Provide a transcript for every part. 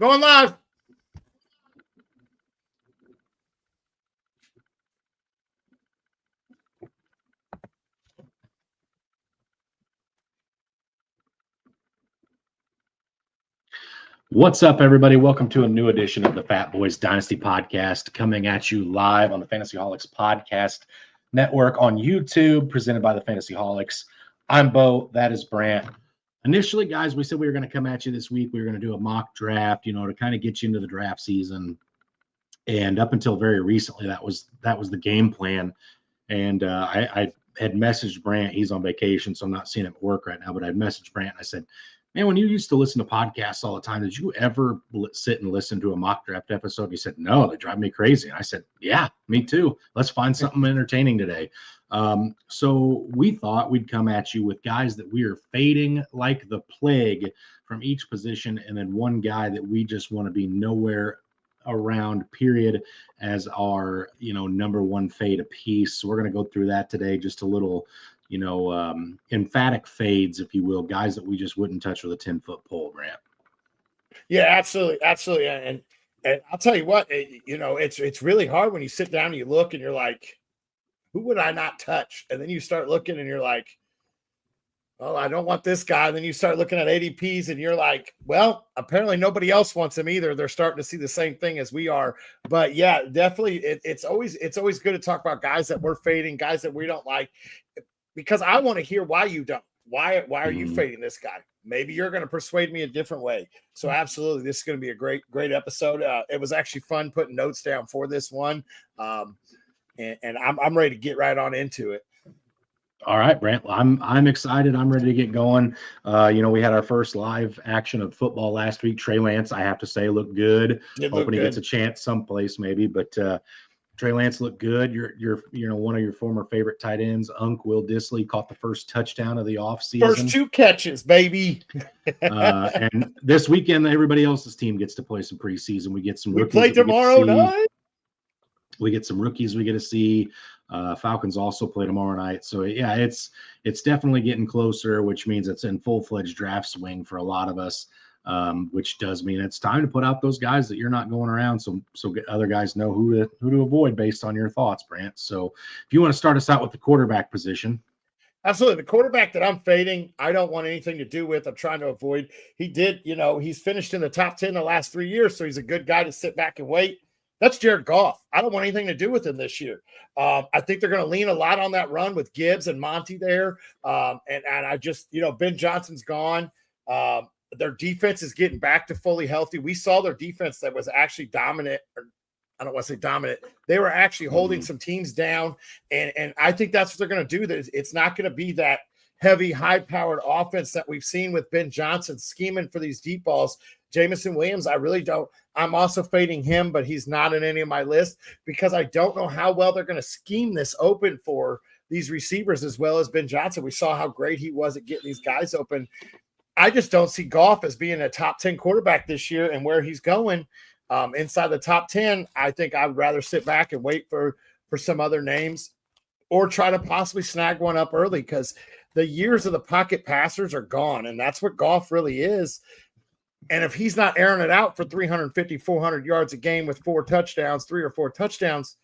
Going live. What's up, everybody? Welcome to a new edition of the Fatboyz Dynasty Podcast, coming at you live on the Fantasyholics Podcast Network on YouTube, presented by the Fantasyholics. I'm Bo. That is Brant. Initially, guys, we said we were going to come at you this week. We were going to do a mock draft, to kind of get you into the draft season. And up until very recently, that was the game plan. And I had messaged Brant. He's on vacation, so I'm not seeing him at work right now. But I'd messaged Brant and I said, man, when you used to listen to podcasts all the time, did you ever sit and listen to a mock draft episode? He said, no, they drive me crazy. And I said, yeah, me too. Let's find something entertaining today. So we thought we'd come at you with guys that we are fading like the plague from each position, and then one guy that we just want to be nowhere around, period, as our number one fade apiece. So we're going to go through that today, just a little emphatic fades, if you will, guys that we just wouldn't touch with a 10-foot pole, Grant. Yeah, absolutely. And I'll tell you what, it's really hard when you sit down and you look and you're like, who would I not touch? And then you start looking and you're like, oh, I don't want this guy. And then you start looking at ADPs and you're like, well, apparently nobody else wants him either. They're starting to see the same thing as we are. But yeah, definitely, it's always good to talk about guys that we're fading, guys that we don't like, because I want to hear why you don't. Why are you fading this guy? Maybe you're going to persuade me a different way. So absolutely, this is going to be a great episode. It was actually fun putting notes down for this one. And I'm ready to get right on into it. All right, Brant. Well, I'm excited. I'm ready to get going. We had our first live action of football last week. Trey Lance, I have to say, looked good. Hoping he gets a chance someplace maybe, but Trey Lance looked good. You're one of your former favorite tight ends, Will Dissly, caught the first touchdown of the offseason. First 2 catches, baby. And this weekend, everybody else's team gets to play some preseason. We get some rookies. We play tomorrow night. We get some rookies we get to see. Falcons also play tomorrow night. So, yeah, it's definitely getting closer, which means it's in full-fledged draft swing for a lot of us, which does mean it's time to put out those guys that you're not going around so other guys know who to avoid based on your thoughts, Brant. So if you want to start us out with the quarterback position. Absolutely. The quarterback that I'm fading, I don't want anything to do with. I'm trying to avoid. He did, he's finished in the top 10 the last 3 years, so he's a good guy to sit back and wait. That's Jared Goff. I don't want anything to do with him this year. I think they're going to lean a lot on that run with Gibbs and Monty there. And I just, Ben Johnson's gone. Their defense is getting back to fully healthy. We saw their defense that was actually dominant. I don't want to say dominant. They were actually holding some teams down. And I think that's what they're going to do. It's not going to be that heavy, high-powered offense that we've seen with Ben Johnson scheming for these deep balls. Jamison Williams, I really don't. I'm also fading him, but he's not in any of my list because I don't know how well they're going to scheme this open for these receivers as well as Ben Johnson. We saw how great he was at getting these guys open. I just don't see Goff as being a top 10 quarterback this year, and where he's going inside the top 10, I think I would rather sit back and wait for some other names or try to possibly snag one up early because the years of the pocket passers are gone, and that's what Goff really is. And if he's not airing it out for 350, 400 yards a game with 3 or 4 touchdowns,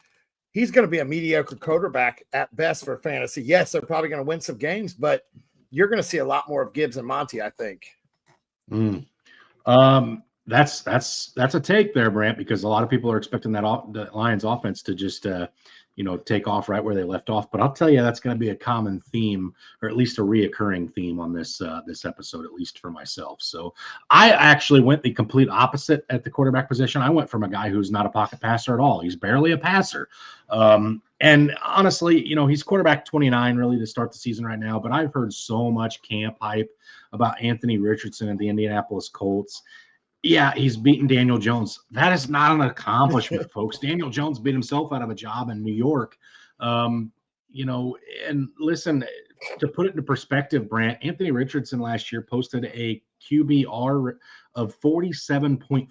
he's going to be a mediocre quarterback at best for fantasy. Yes, they're probably going to win some games, but you're going to see a lot more of Gibbs and Monty, I think. That's a take there, Brant, because a lot of people are expecting the Lions offense to just take off right where they left off. But I'll tell you, that's going to be a common theme, or at least a reoccurring theme on this episode, at least for myself. So I actually went the complete opposite at the quarterback position. I went from a guy who's not a pocket passer at all. He's barely a passer. And honestly, he's quarterback 29 really to start the season right now. But I've heard so much camp hype about Anthony Richardson and the Indianapolis Colts. Yeah, he's beaten Daniel Jones. That is not an accomplishment, folks. Daniel Jones beat himself out of a job in New York. And listen, to put it into perspective, Brant, Anthony Richardson last year posted a QBR of 47.4.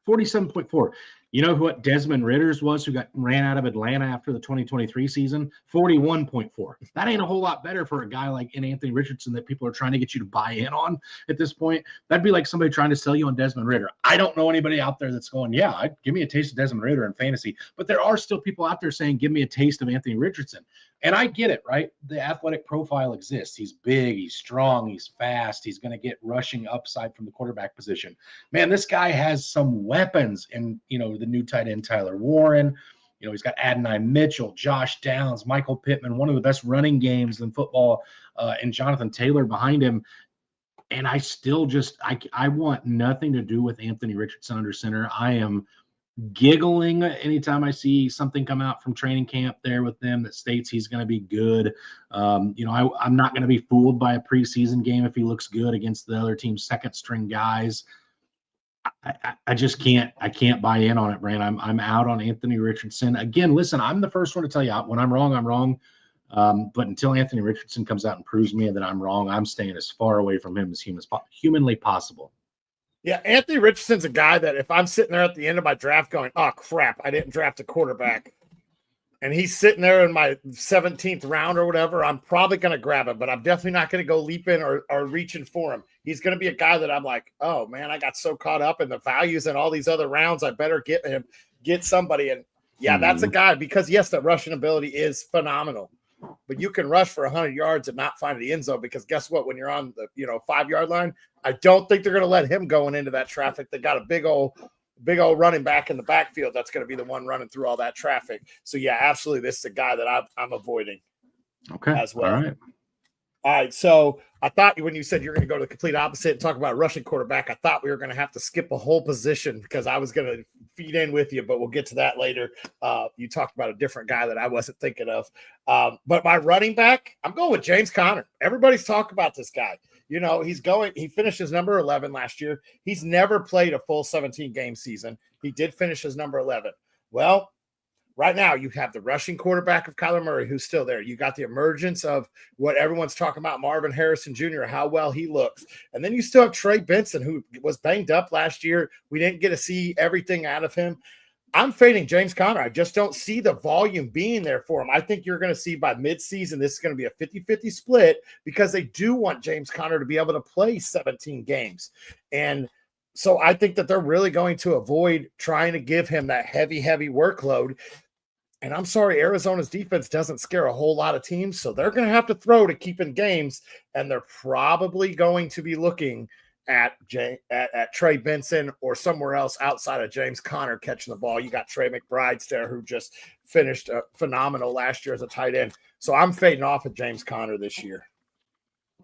47.4. You know what Desmond Ritter's was, who got ran out of Atlanta after the 2023 season? 41.4. That ain't a whole lot better for a guy like Anthony Richardson that people are trying to get you to buy in on at this point. That'd be like somebody trying to sell you on Desmond Ritter. I don't know anybody out there that's going, yeah, give me a taste of Desmond Ritter in fantasy. But there are still people out there saying, give me a taste of Anthony Richardson. And I get it, right? The athletic profile exists. He's big, he's strong, he's fast. He's going to get rushing upside from the quarterback position. Man, this guy has some weapons in, the new tight end Tyler Warren. He's got Adonai Mitchell, Josh Downs, Michael Pittman, one of the best running games in football, and Jonathan Taylor behind him. And I still I want nothing to do with Anthony Richardson under center. I am giggling anytime I see something come out from training camp there with them that states he's going to be good. I'm not going to be fooled by a preseason game if he looks good against the other team's second string guys. I just can't buy in on it, Brand. I'm out on Anthony Richardson. Again, listen, I'm the first one to tell you when I'm wrong, I'm wrong. But until Anthony Richardson comes out and proves me that I'm wrong, I'm staying as far away from him as humanly possible. Yeah, Anthony Richardson's a guy that if I'm sitting there at the end of my draft going, oh, crap, I didn't draft a quarterback, and he's sitting there in my 17th round or whatever, I'm probably going to grab him, but I'm definitely not going to go leaping or reaching for him. He's going to be a guy that I'm like, oh, man, I got so caught up in the values and all these other rounds. I better get somebody. And, yeah, that's a guy because, yes, that rushing ability is phenomenal. But you can rush for 100 yards and not find the end zone because guess what? When you're on the 5-yard line, I don't think they're going to let him going into that traffic. They got a big old running back in the backfield that's going to be the one running through all that traffic. So yeah, absolutely, this is a guy that I'm avoiding. Okay, as well. All right. So I thought when you said you're going to go to the complete opposite and talk about rushing quarterback, I thought we were going to have to skip a whole position because I was going to feed in with you, but we'll get to that later. You talked about a different guy that I wasn't thinking of. But my running back, I'm going with James Conner. Everybody's talking about this guy. He finished his number 11 last year. He's never played a full 17-game season. He did finish his number 11. Well, right now, you have the rushing quarterback of Kyler Murray, who's still there. You got the emergence of what everyone's talking about, Marvin Harrison Jr., how well he looks. And then you still have Trey Benson, who was banged up last year. We didn't get to see everything out of him. I'm fading James Conner. I just don't see the volume being there for him. I think you're going to see by midseason, this is going to be a 50-50 split because they do want James Conner to be able to play 17 games. And so I think that they're really going to avoid trying to give him that heavy workload. And I'm sorry, Arizona's defense doesn't scare a whole lot of teams, so they're going to have to throw to keep in games, and they're probably going to be looking at Trey Benson or somewhere else outside of James Conner catching the ball. You got Trey McBride there who just finished phenomenal last year as a tight end. So I'm fading off of James Conner this year.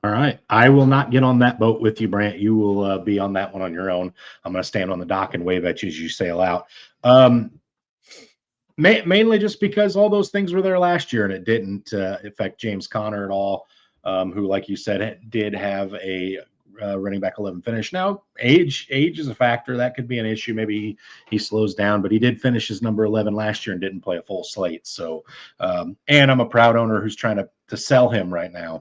All right. I will not get on that boat with you, Brant. You will be on that one on your own. I'm going to stand on the dock and wave at you as you sail out. Mainly just because all those things were there last year and it didn't affect James Conner at all, who, like you said, did have a running back 11 finish. Now, age is a factor. That could be an issue. Maybe he slows down, but he did finish his number 11 last year and didn't play a full slate. So, and I'm a proud owner who's trying to sell him right now,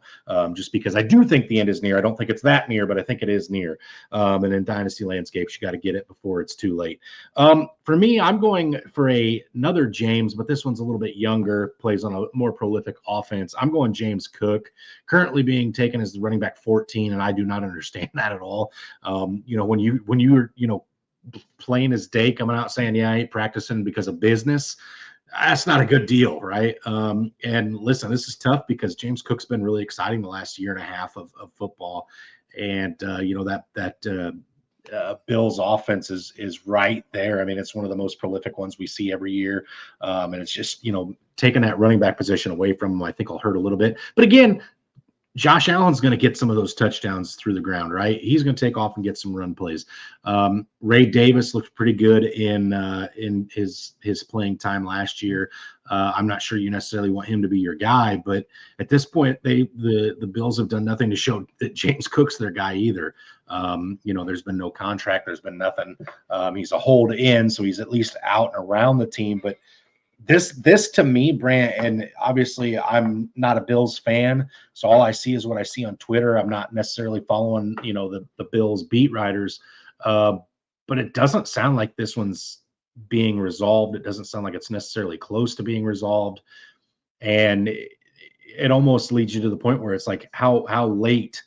just because I do think the end is near. I don't think it's that near, but I think it is near. And in dynasty landscapes, you got to get it before it's too late. For me, I'm going for another James, but this one's a little bit younger, plays on a more prolific offense. I'm going James Cook, currently being taken as the running back 14, and I do not understand that at all. When you're plain as day coming out saying, yeah, I ain't practicing because of business, that's not a good deal, right? And listen, this is tough because James Cook's been really exciting the last year and a half of football. And, that Bills offense is right there. I mean, it's one of the most prolific ones we see every year. And it's just, taking that running back position away from him, I think will hurt a little bit. But again, Josh Allen's going to get some of those touchdowns through the ground, right? He's going to take off and get some run plays. Ray Davis looked pretty good in his playing time last year. I'm not sure you necessarily want him to be your guy, but at this point, the Bills have done nothing to show that James Cook's their guy either. There's been no contract, there's been nothing. He's a hold in, so he's at least out and around the team, but this to me, Brant, and obviously I'm not a Bills fan, so all I see is what I see on Twitter. I'm not necessarily following, the Bills beat writers, but it doesn't sound like this one's being resolved. It doesn't sound like it's necessarily close to being resolved. And it almost leads you to the point where it's like, how late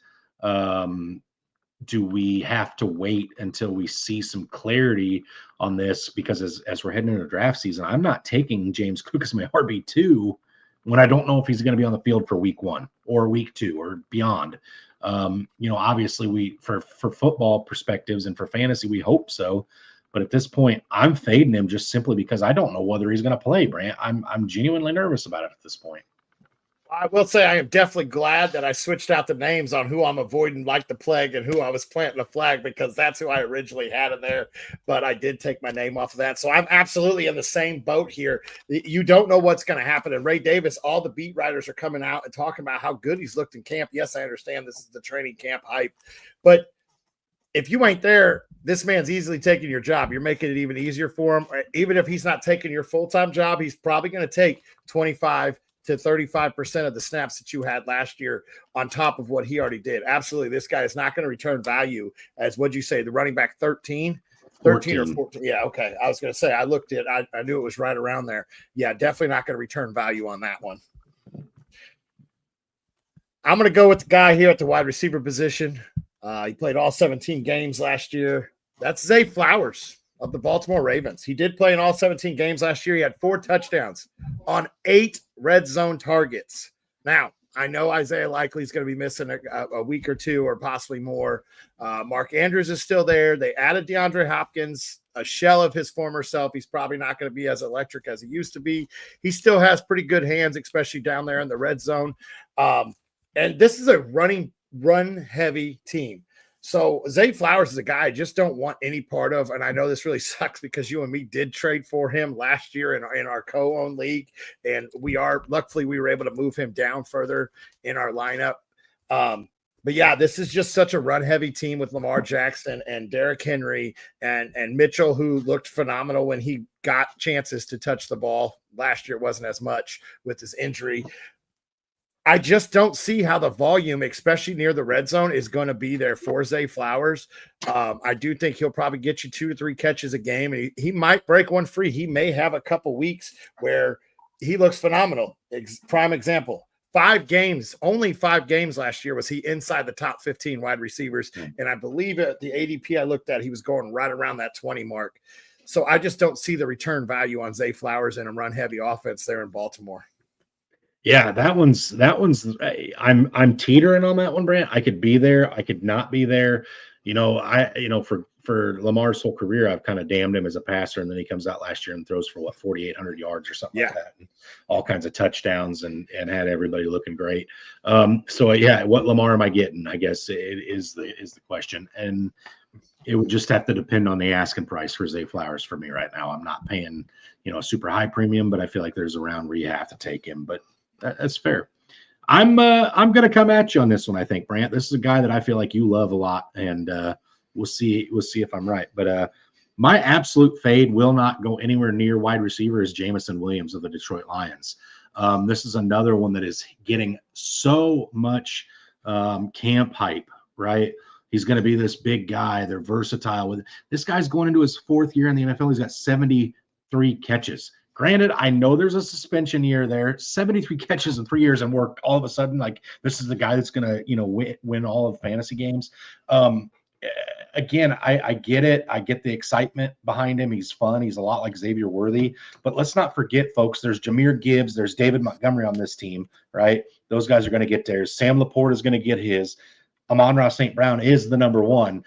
do we have to wait until we see some clarity on this? Because as we're heading into draft season, I'm not taking James Cook as my RB2 when I don't know if he's going to be on the field for week 1 or week 2 or beyond. Obviously we, for football perspectives and for fantasy, we hope so. But at this point, I'm fading him just simply because I don't know whether he's going to play, Brant. I'm genuinely nervous about it at this point. I will say I am definitely glad that I switched out the names on who I'm avoiding like the plague and who I was planting a flag, because that's who I originally had in there. But I did take my name off of that. So I'm absolutely in the same boat here. You don't know what's going to happen. And Ray Davis, all the beat writers are coming out and talking about how good he's looked in camp. Yes, I understand this is the training camp hype. But if you ain't there, this man's easily taking your job. You're making it even easier for him. Even if he's not taking your full-time job, he's probably going to take 25 to 35% of the snaps that you had last year on top of what he already did. Absolutely. This guy is not going to return value as, what'd you say, the running back 13 or 14. Yeah. Okay. I was going to say, I looked at, I knew it was right around there. Yeah. Definitely not going to return value on that one. I'm going to go with the guy here at the wide receiver position. He played all 17 games last year. That's Zay Flowers of the Baltimore Ravens. He did play in all 17 games last year. He had 4 touchdowns on 8 red zone targets. Now, I know Isaiah Likely is going to be missing a week or 2 or possibly more. Mark Andrews is still there. They added DeAndre Hopkins, a shell of his former self. He's probably not going to be as electric as he used to be. He still has pretty good hands, especially down there in the red zone. And this is a run-heavy team. So Zay Flowers is a guy I just don't want any part of. And I know this really sucks because you and me did trade for him last year in our co-owned league. And luckily we were able to move him down further in our lineup. But yeah, this is just such a run-heavy team with Lamar Jackson and Derrick Henry and Mitchell, who looked phenomenal when he got chances to touch the ball. Last year it wasn't as much with his injury. I just don't see how the volume, especially near the red zone, is going to be there for Zay Flowers. I do think he'll probably get you 2 to 3 catches a game. And he might break one free. He may have a couple weeks where he looks phenomenal. Prime example, 5 games, only 5 games last year was he inside the top 15 wide receivers. And I believe at the ADP I looked at, he was going right around that 20 mark. So I just don't see the return value on Zay Flowers in a run-heavy offense there in Baltimore. Yeah, that one's I'm teetering on that one, Brant. I could be there, I could not be there. For Lamar's whole career, I've kind of damned him as a passer, and then he comes out last year and throws for 4,800 yards or something like that, and all kinds of touchdowns, and had everybody looking great. What Lamar am I getting? I guess it is the question, and it would just have to depend on the asking price for Zay Flowers for me right now. I'm not paying a super high premium, but I feel like there's a round where you have to take him, but that's fair. I'm going to come at you on this one, I think, Brant. This is a guy that I feel like you love a lot, and we'll see if I'm right. But my absolute fade will not go anywhere near wide receiver is Jameson Williams of the Detroit Lions. This is another one that is getting so much camp hype, right? He's going to be this big guy. They're versatile. This guy's going into his 4th year in the NFL. He's got 73 catches. Granted, I know there's a suspension year there. 73 catches in 3 years, and we're all of a sudden like, this is the guy that's going to win all of fantasy games. Again, I get it. I get the excitement behind him. He's fun. He's a lot like Xavier Worthy. But let's not forget, folks, there's Jahmyr Gibbs. There's David Montgomery on this team, right? Those guys are going to get theirs. Sam Laporte is going to get his. Amon-Ra St. Brown is the number 1.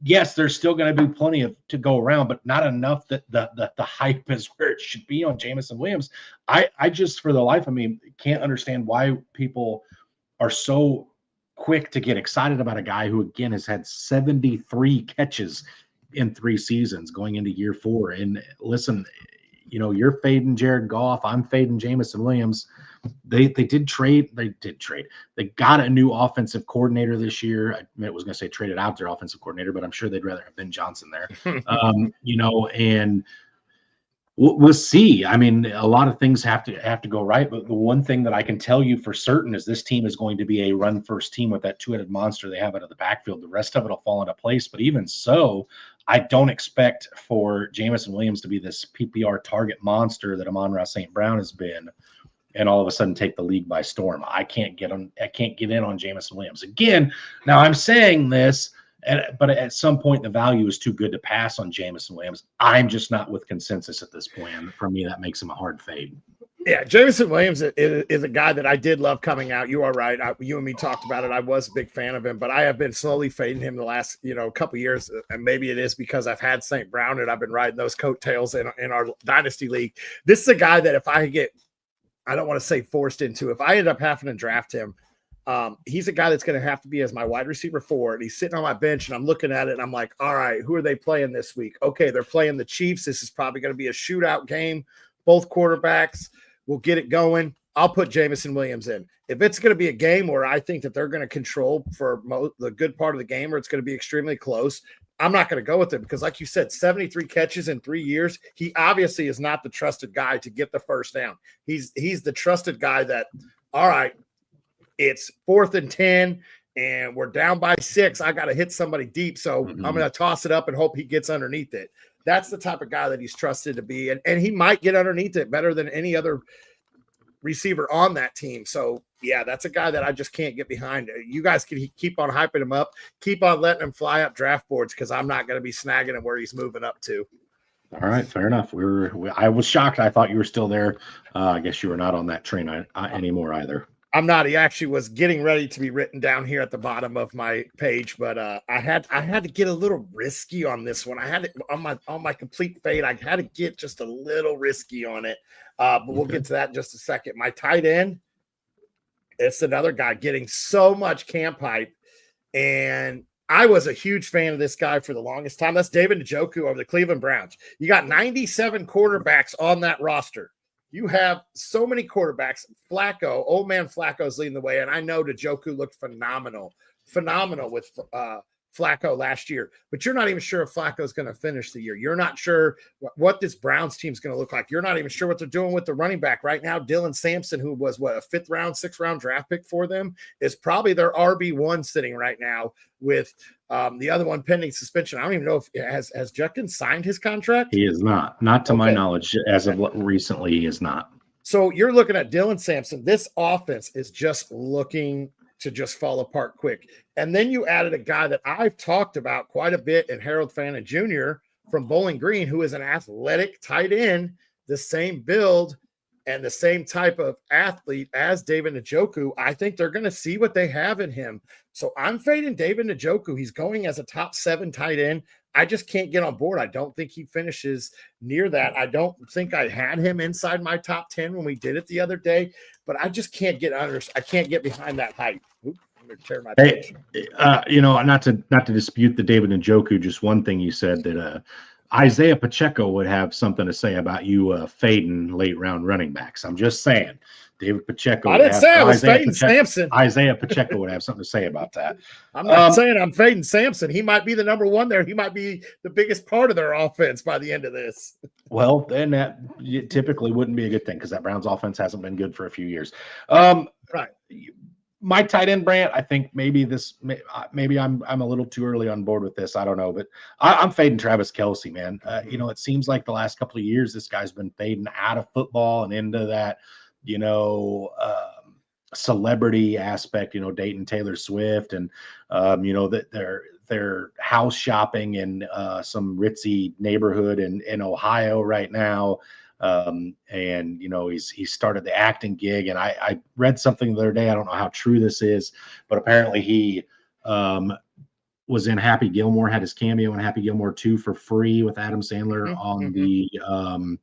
Yes, there's still going to be plenty to go around, but not enough that the hype is where it should be on Jameson Williams. I just, for the life of me, can't understand why people are so quick to get excited about a guy who, again, has had 73 catches in 3 seasons going into year 4. And listen, you're fading Jared Goff. I'm fading Jameson Williams. They trade. They got a new offensive coordinator this year. I was going to say traded out their offensive coordinator, but I'm sure they'd rather have Ben Johnson there. And We'll see. I mean, a lot of things have to go right, but the one thing that I can tell you for certain is this team is going to be a run first team with that two-headed monster they have out of the backfield. The rest of it will fall into place. But even so, I don't expect for Jamison Williams to be this PPR target monster that Amon-Ra St. Brown has been, and all of a sudden take the league by storm. I can't get in on Jamison Williams again. Now I'm saying this. But at some point, the value is too good to pass on Jamison Williams. I'm just not with consensus at this point. And for me, that makes him a hard fade. Yeah, Jamison Williams is a guy that I did love coming out. You are right. You and me talked about it. I was a big fan of him, but I have been slowly fading him the last, couple of years. And maybe it is because I've had St. Brown and I've been riding those coattails in our dynasty league. This is a guy that if I get, I don't want to say forced into, if I end up having to draft him, he's a guy that's going to have to be as my wide receiver 4, and he's sitting on my bench, and I'm looking at it, and I'm like, all right, who are they playing this week? Okay, they're playing the Chiefs. This is probably going to be a shootout game. Both quarterbacks will get it going. I'll put Jamison Williams in. If it's going to be a game where I think that they're going to control for the good part of the game, or it's going to be extremely close, I'm not going to go with it because, like you said, 73 catches in 3 years. He obviously is not the trusted guy to get the first down. He's the trusted guy that, all right, it's 4th and 10 and we're down by 6. I got to hit somebody deep. So I'm going to toss it up and hope he gets underneath it. That's the type of guy that he's trusted to be. And he might get underneath it better than any other receiver on that team. So yeah, that's a guy that I just can't get behind. You guys can keep on hyping him up, keep on letting him fly up draft boards, because I'm not going to be snagging him where he's moving up to. All right, fair enough. I was shocked. I thought you were still there. I guess you were not on that train anymore either. I'm not. He actually was getting ready to be written down here at the bottom of my page, but I had to get a little risky on this one. I had to, on my complete fade, I had to get just a little risky on it. But we'll get to that in just a second. My tight end, it's another guy getting so much camp hype, and I was a huge fan of this guy for the longest time. That's David Njoku of the Cleveland Browns. You got 97 quarterbacks on that roster. You have so many quarterbacks. Flacco, old man Flacco's leading the way, and I know Njoku looked phenomenal with Flacco last year. But you're not even sure if Flacco's going to finish the year. You're not sure what this Browns team is going to look like. You're not even sure what they're doing with the running back right now. Dylan Sampson, who was a 5th round, 6th round draft pick for them, is probably their RB1 sitting right now with the other one pending suspension. I don't even know if has Judkins signed his contract. He is not to my knowledge. As of recently, he is not. So you're looking at Dylan Sampson. This offense is just looking to just fall apart quick. And then you added a guy that I've talked about quite a bit in Harold Fannin Jr. from Bowling Green, who is an athletic tight end, the same build and the same type of athlete as David Njoku. I think they're going to see what they have in him. So I'm fading David Njoku. He's going as a top 7 tight end. I just can't get on board. I don't think he finishes near that. I don't think I had him inside my top 10 when we did it the other day, but I just can't get under. I can't get behind that hype. Oops, I'm going to tear my page. Not to dispute the David Njoku, just one thing you said that Isaiah Pacheco would have something to say about you fading late round running backs. I'm just saying. David Pacheco. I didn't say I was fading Sampson. Isaiah Pacheco would have something to say about that. I'm not saying I'm fading Sampson. He might be the number 1 there. He might be the biggest part of their offense by the end of this. Well, then that typically wouldn't be a good thing because that Browns offense hasn't been good for a few years. Right. My tight end, Brant, I think maybe I'm a little too early on board with this. I don't know, but I'm fading Travis Kelce, man. It seems like the last couple of years this guy's been fading out of football and into that, celebrity aspect, dating Taylor Swift and, that they're house shopping in some ritzy neighborhood in Ohio right now. And he started the acting gig, and I read something the other day. I don't know how true this is, but apparently he was in Happy Gilmore, had his cameo in Happy Gilmore 2 for free with Adam Sandler on the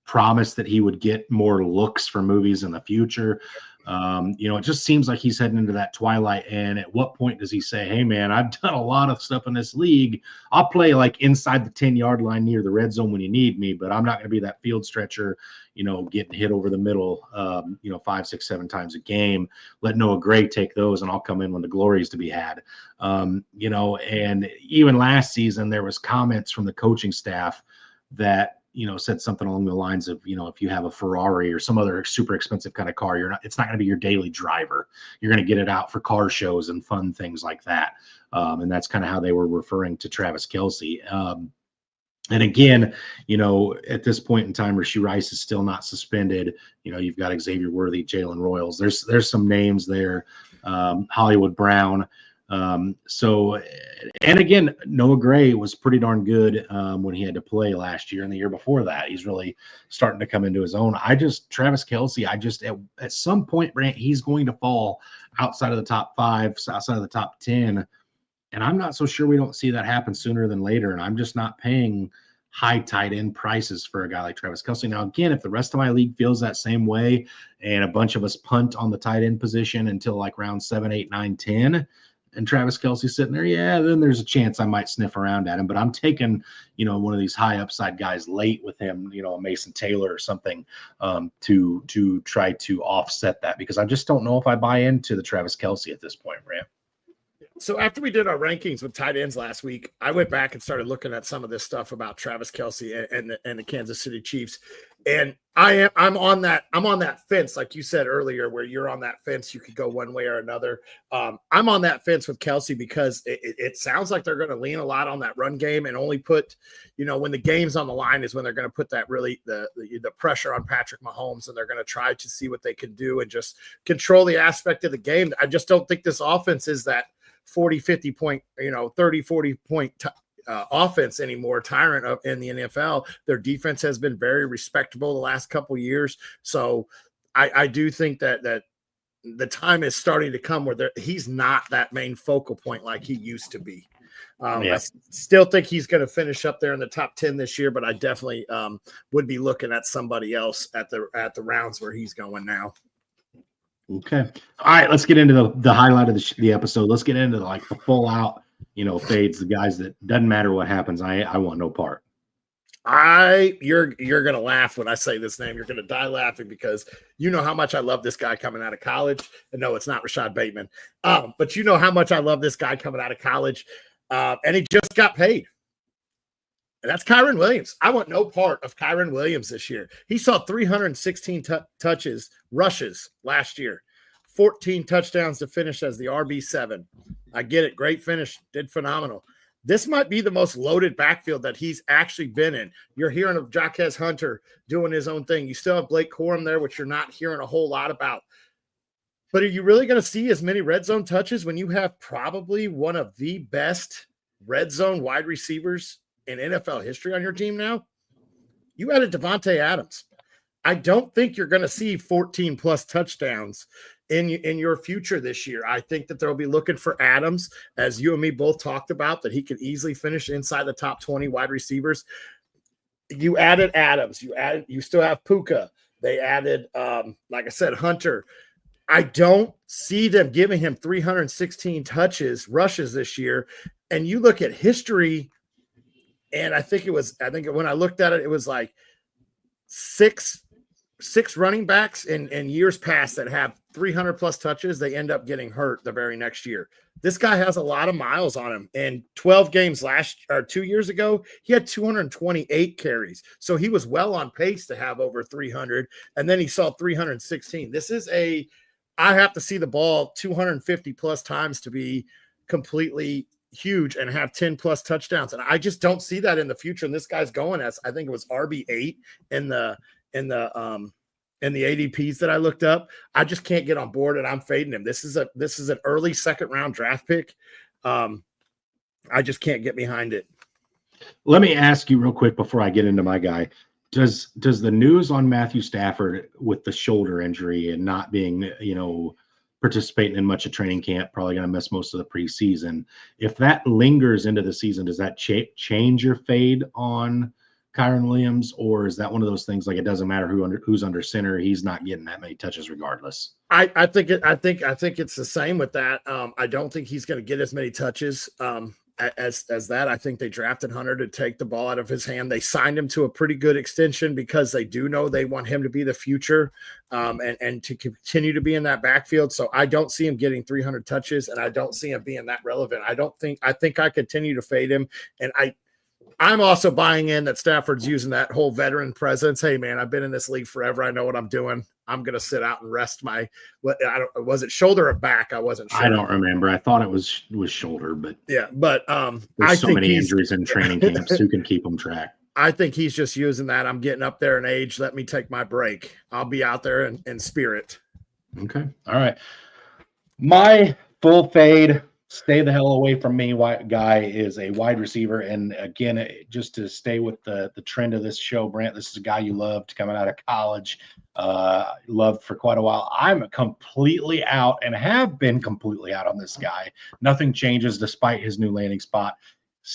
promise that he would get more looks for movies in the future. It just seems like he's heading into that twilight. And at what point does he say, hey man, I've done a lot of stuff in this league. I'll play like inside the 10-yard line near the red zone when you need me, but I'm not going to be that field stretcher, getting hit over the middle, 5, 6, 7 times a game. Let Noah Gray take those and I'll come in when the glory is to be had. And even last season, there was comments from the coaching staff that said something along the lines of, if you have a Ferrari or some other super expensive kind of car, it's not going to be your daily driver. You're going to get it out for car shows and fun things like that. And that's kind of how they were referring to Travis Kelce. And again, at this point in time, Rashee Rice is still not suspended. You've got Xavier Worthy, Jalen Royals. There's some names there, Hollywood Brown. And again, Noah Gray was pretty darn good when he had to play last year and the year before that. He's really starting to come into his own. Travis Kelce, at some point, Brant, he's going to fall outside of the top 5, outside of the top 10. And I'm not so sure we don't see that happen sooner than later. And I'm just not paying high tight end prices for a guy like Travis Kelce. Now, again, if the rest of my league feels that same way and a bunch of us punt on the tight end position until like round 7, 8, 9, 10, and Travis Kelce sitting there, then there's a chance I might sniff around at him. But I'm taking, one of these high upside guys late with him, a Mason Taylor or something to try to offset that, because I just don't know if I buy into the Travis Kelce at this point, Brant. So after we did our rankings with tight ends last week, I went back and started looking at some of this stuff about Travis Kelce and the Kansas City Chiefs. And I'm on that fence, like you said earlier, where you're on that fence. You could go one way or another. I'm on that fence with Kelce because it sounds like they're going to lean a lot on that run game and only put, when the game's on the line is when they're going to put that really the pressure on Patrick Mahomes, and they're going to try to see what they can do and just control the aspect of the game. I just don't think this offense is that 40, 50 point, 30, 40 point offense anymore, tyrant in the NFL. Their defense has been very respectable the last couple of years. So I do think that the time is starting to come where he's not that main focal point like he used to be. I still think he's going to finish up there in the top 10 this year, but I definitely would be looking at somebody else at the rounds where he's going now. Okay. All right. Let's get into the highlight of the episode. Let's get into the full out, fades, the guys that doesn't matter what happens. I want no part. You're going to laugh when I say this name. You're going to die laughing because you know how much I love this guy coming out of college. And no, it's not Rashad Bateman. But you know how much I love this guy coming out of college. And he just got paid. And that's Kyren Williams. I want no part of Kyren Williams this year. He saw 316 rushes last year, 14 touchdowns to finish as the RB7. I get it. Great finish. Did phenomenal. This might be the most loaded backfield that he's actually been in. You're hearing of Jaquez Hunter doing his own thing. You still have Blake Corum there, which you're not hearing a whole lot about. But are you really going to see as many red zone touches when you have probably one of the best red zone wide receivers in NFL history on your team now? You added Devontae Adams. I don't think you're going to see 14 plus touchdowns in your future this year. I think that they'll be looking for Adams, as you and me both talked about, that he could easily finish inside the top 20 wide receivers. You added Adams. You still have Puka. They added, like I said, Hunter. I don't see them giving him 316 rushes this year. And you look at history, and I think when I looked at it, it was like six running backs in years past that have 300 plus touches. They end up getting hurt the very next year. This guy has a lot of miles on him. In 12 games 2 years ago, he had 228 carries. So he was well on pace to have over 300. And then he saw 316. I have to see the ball 250 plus times to be completely huge and have 10 plus touchdowns. And I just don't see that in the future. And this guy's going as, I think it was RB8 in the ADPs that I looked up. I just can't get on board, and I'm fading him. This is an early second round draft pick. I just can't get behind it. Let me ask you real quick before I get into my guy. Does the news on Matthew Stafford with the shoulder injury and not being, participating in much of training camp, probably going to miss most of the preseason, if that lingers into the season, does that change your fade on Kyren Williams, or is that one of those things like it doesn't matter who's under center, he's not getting that many touches regardless? I think it's the same with that. I don't think he's going to get as many touches as that. I think they drafted Hunter to take the ball out of his hand. They signed him to a pretty good extension because they do know they want him to be the future and to continue to be in that backfield. So I don't see him getting 300 touches, and I don't see him being that relevant. I think I continue to fade him, and I'm also buying in that Stafford's using that whole veteran presence. Hey, man, I've been in this league forever. I know what I'm doing. I'm going to sit out and rest my was it shoulder or back? I wasn't sure. I don't remember. I thought it was shoulder, but yeah, but there's I so think many injuries in training camps. Who can keep them track? I think he's just using that. I'm getting up there in age. Let me take my break. I'll be out there in spirit. Okay. All right. My full fade, stay the hell away from me guy is a wide receiver. And again, just to stay with the trend of this show, Brant, this is a guy you loved coming out of college, loved for quite a while. I'm completely out and have been completely out on this guy. Nothing changes despite his new landing spot.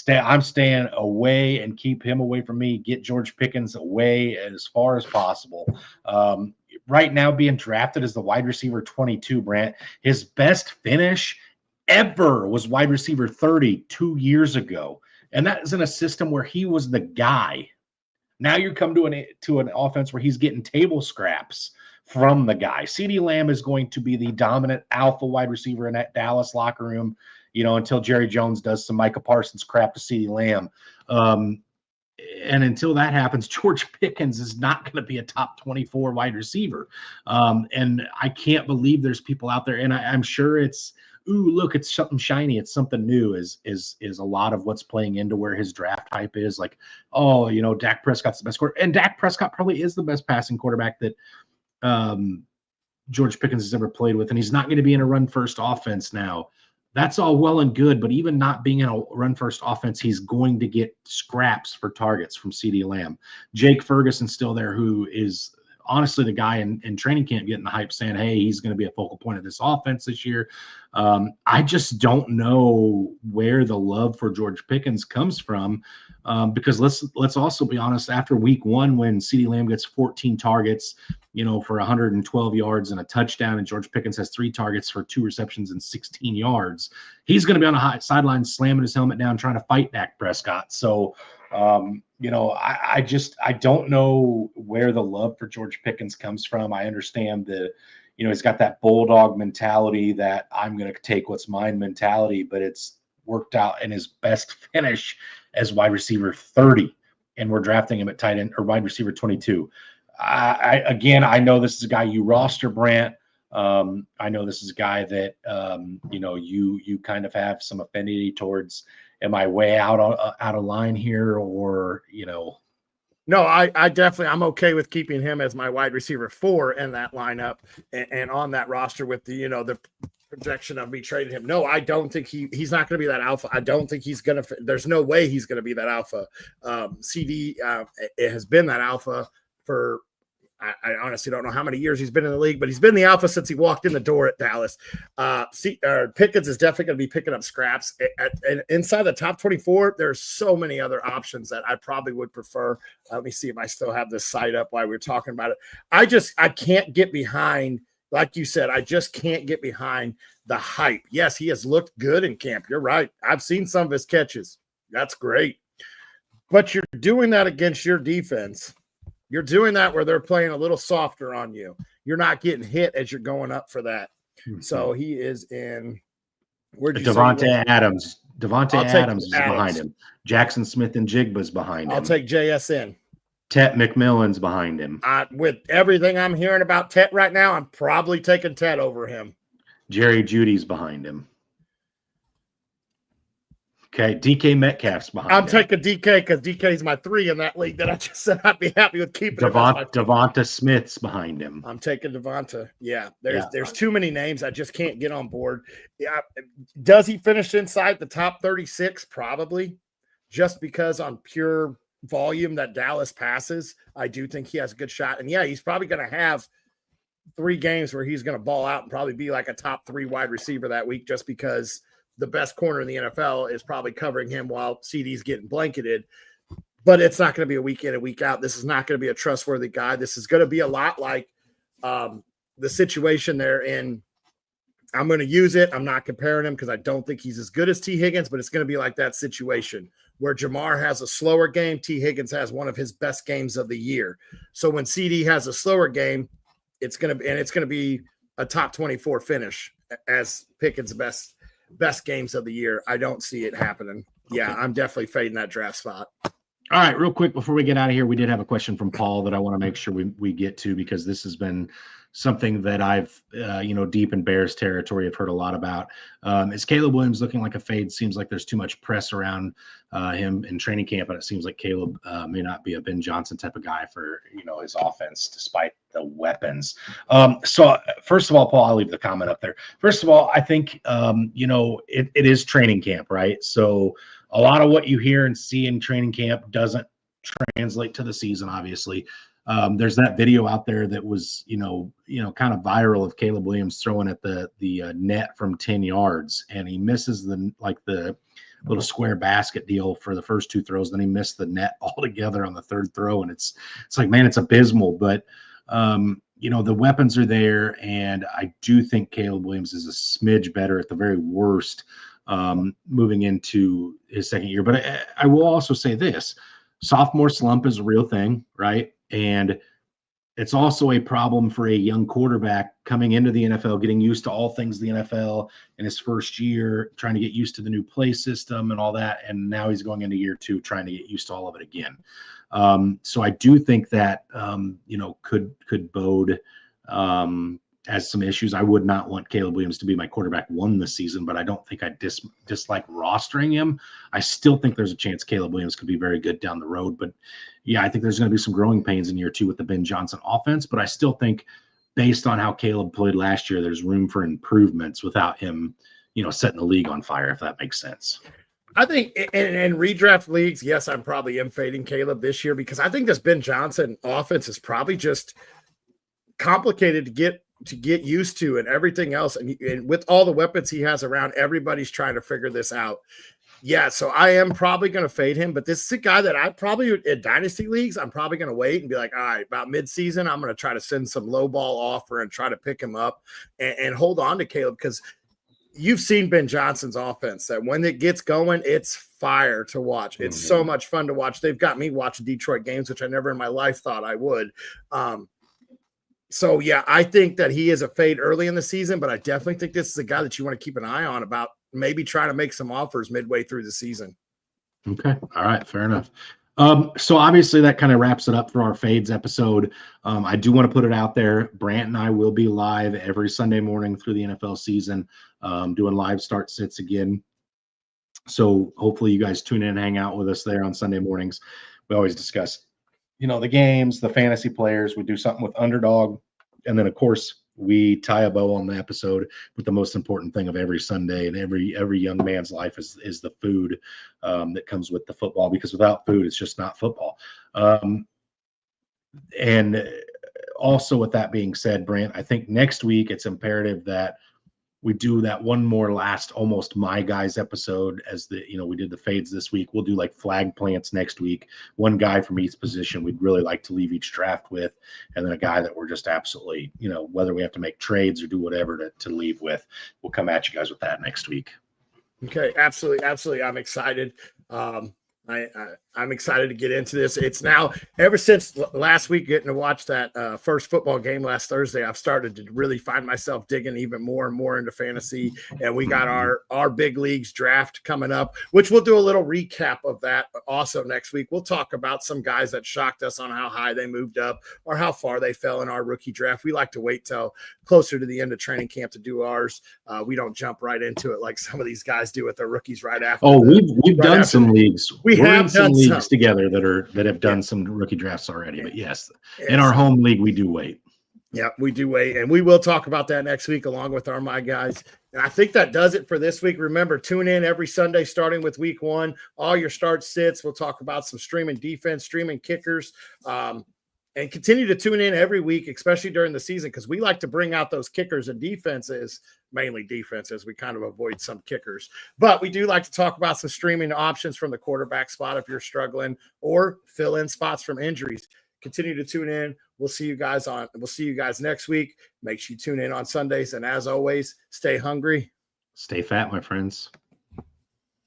I'm staying away and keep him away from me. Get George Pickens away as far as possible. Right now being drafted as the wide receiver 22, Brant. His best finish ever was wide receiver 30 2 years ago. And that is in a system where he was the guy. Now you come to an offense where he's getting table scraps from the guy. CeeDee Lamb is going to be the dominant alpha wide receiver in that Dallas locker room, until Jerry Jones does some Micah Parsons crap to CeeDee Lamb. And until that happens, George Pickens is not going to be a top 24 wide receiver. And I can't believe there's people out there, and I'm sure it's, ooh, look, it's something shiny, it's something new, is a lot of what's playing into where his draft hype is. Like, oh, Dak Prescott's the best quarterback, and Dak Prescott probably is the best passing quarterback that George Pickens has ever played with, and he's not going to be in a run-first offense now. That's all well and good, but even not being in a run-first offense, he's going to get scraps for targets from CeeDee Lamb. Jake Ferguson's still there, who is honestly the guy in training camp getting the hype saying, hey, he's going to be a focal point of this offense this year. I just don't know where the love for George Pickens comes from, because let's also be honest, after week one, when CeeDee Lamb gets 14 targets, for 112 yards and a touchdown, and George Pickens has 3 targets for 2 receptions and 16 yards, he's going to be on the sideline slamming his helmet down trying to fight Dak Prescott. So, I don't know where the love for George Pickens comes from. I understand that, he's got that bulldog mentality, that I'm going to take what's mine mentality, but it's worked out in his best finish as wide receiver 30, and we're drafting him at tight end or wide receiver 22. I know this is a guy you roster, Brant. I know this is a guy that, you kind of have some affinity towards. Am I way out of line here, or No, I definitely, I'm okay with keeping him as my wide receiver 4 in that lineup and on that roster with the projection of me trading him. No, I don't think he's not going to be that alpha. I don't think he's going to. There's no way he's going to be that alpha. CD it has been that alpha for. I honestly don't know how many years he's been in the league, but he's been the alpha since he walked in the door at Dallas. Pickens is definitely going to be picking up scraps. And inside the top 24, there's so many other options that I probably would prefer. Let me see if I still have this site up while we're talking about it. I can't get behind, like you said, I just can't get behind the hype. Yes, he has looked good in camp. You're right. I've seen some of his catches. That's great. But you're doing that against your defense. You're doing that where they're playing a little softer on you. You're not getting hit as you're going up for that. Mm-hmm. So he is in. Devontae Adams. Devontae Adams is behind him. Jackson Smith and Jigba's behind him. I'll take JSN. Tet McMillan's behind him. With everything I'm hearing about Tet right now, I'm probably taking Tet over him. Jerry Judy's behind him. Okay, DK Metcalf's behind him. I'm taking DK because DK is my 3 in that league that I just said I'd be happy with keeping. Devonta Smith's behind him. I'm taking Devonta. Yeah, there's too many names. I just can't get on board. Yeah, does he finish inside the top 36? Probably, just because on pure volume that Dallas passes, I do think he has a good shot. And yeah, he's probably going to have 3 games where he's going to ball out and probably be like a top 3 wide receiver that week, just because the best corner in the NFL is probably covering him while CD's getting blanketed. But it's not going to be a week in and week out. This is not going to be a trustworthy guy. This is going to be a lot like the situation they're in. I'm going to use it. I'm not comparing him because I don't think he's as good as T. Higgins, but it's going to be like that situation where Jamar has a slower game. T. Higgins has one of his best games of the year. So when CD has a slower game, it's going to be a top 24 finish as Pickens' best best games of the year. I don't see it happening. Yeah, Okay. I'm definitely fading that draft spot. All right, real quick before we get out of here, we did have a question from Paul that I want to make sure we get to, because this has been something that I've, deep in Bears territory, I've heard a lot about. Is Caleb Williams looking like a fade? Seems like there's too much press around him in training camp, and it seems like Caleb may not be a Ben Johnson type of guy for his offense, despite the weapons. So first of all, Paul, I'll leave the comment up there. First of all, I think it is training camp, right? So a lot of what you hear and see in training camp doesn't translate to the season, obviously. There's that video out there that was, kind of viral of Caleb Williams throwing at the net from 10 yards, and he misses the little square basket deal for the first two throws. Then he missed the net altogether on the third throw, and it's like, man, it's abysmal. But the weapons are there, and I do think Caleb Williams is a smidge better at the very worst moving into his second year. But I will also say this: sophomore slump is a real thing, right? And it's also a problem for a young quarterback coming into the NFL, getting used to all things the NFL in his first year, trying to get used to the new play system and all that. And now he's going into year two, trying to get used to all of it again. So I do think that, could bode as some issues. I would not want Caleb Williams to be my quarterback one this season, but I don't think I dislike rostering him. I still think there's a chance Caleb Williams could be very good down the road. But yeah, I think there's going to be some growing pains in year two with the Ben Johnson offense. But I still think, based on how Caleb played last year, there's room for improvements without him, setting the league on fire, if that makes sense. I think in redraft leagues, yes, I'm probably fading Caleb this year, because I think this Ben Johnson offense is probably just complicated to get used to, and everything else. And with all the weapons he has around, everybody's trying to figure this out. Yeah, so I am probably going to fade him, but this is a guy that I probably, in dynasty leagues, I'm probably going to wait and be like, all right, about midseason, I'm going to try to send some low ball offer and try to pick him up and hold on to Caleb, because you've seen Ben Johnson's offense, that when it gets going, it's fire to watch. It's so much fun to watch. They've got me watching Detroit games, which I never in my life thought I would. So, yeah, I think that he is a fade early in the season, but I definitely think this is a guy that you want to keep an eye on about maybe trying to make some offers midway through the season. Okay. All right. Fair enough. So obviously that kind of wraps it up for our fades episode. I do want to put it out there. Brant and I will be live every Sunday morning through the NFL season, doing live start sits again. So hopefully you guys tune in and hang out with us there on Sunday mornings. We always discuss, the games, the fantasy players. We do something with Underdog. And then, of course, we tie a bow on the episode with the most important thing of every Sunday and every young man's life is the food that comes with the football, because without food, it's just not football. And also, with that being said, Brant, I think next week it's imperative that we do that one more last almost my guys episode, as we did the fades this week. We'll do like flag plants next week. One guy from each position we'd really like to leave each draft with, and then a guy that we're just absolutely, whether we have to make trades or do whatever to leave with. We'll come at you guys with that next week. Okay, absolutely. I'm excited. I'm excited to get into this. It's now, ever since last week, getting to watch that first football game last Thursday, I've started to really find myself digging even more and more into fantasy. And we got our big leagues draft coming up, which we'll do a little recap of that also next week. We'll talk about some guys that shocked us on how high they moved up or how far they fell in our rookie draft. We like to wait till closer to the end of training camp to do ours. We don't jump right into it like some of these guys do with their rookies right after. Oh, we've done some leagues. We're in some leagues together that have done some rookie drafts already. But yes, in our home league, we do wait. Yeah, we do wait. And we will talk about that next week along with our My Guys. And I think that does it for this week. Remember, tune in every Sunday starting with week 1. All your start sits. We'll talk about some streaming defense, streaming kickers, and continue to tune in every week, especially during the season, because we like to bring out those kickers and defenses, mainly defenses. We kind of avoid some kickers. But we do like to talk about some streaming options from the quarterback spot if you're struggling, or fill in spots from injuries. Continue to tune in. We'll see you guys next week. Make sure you tune in on Sundays. And as always, stay hungry. Stay fat, my friends.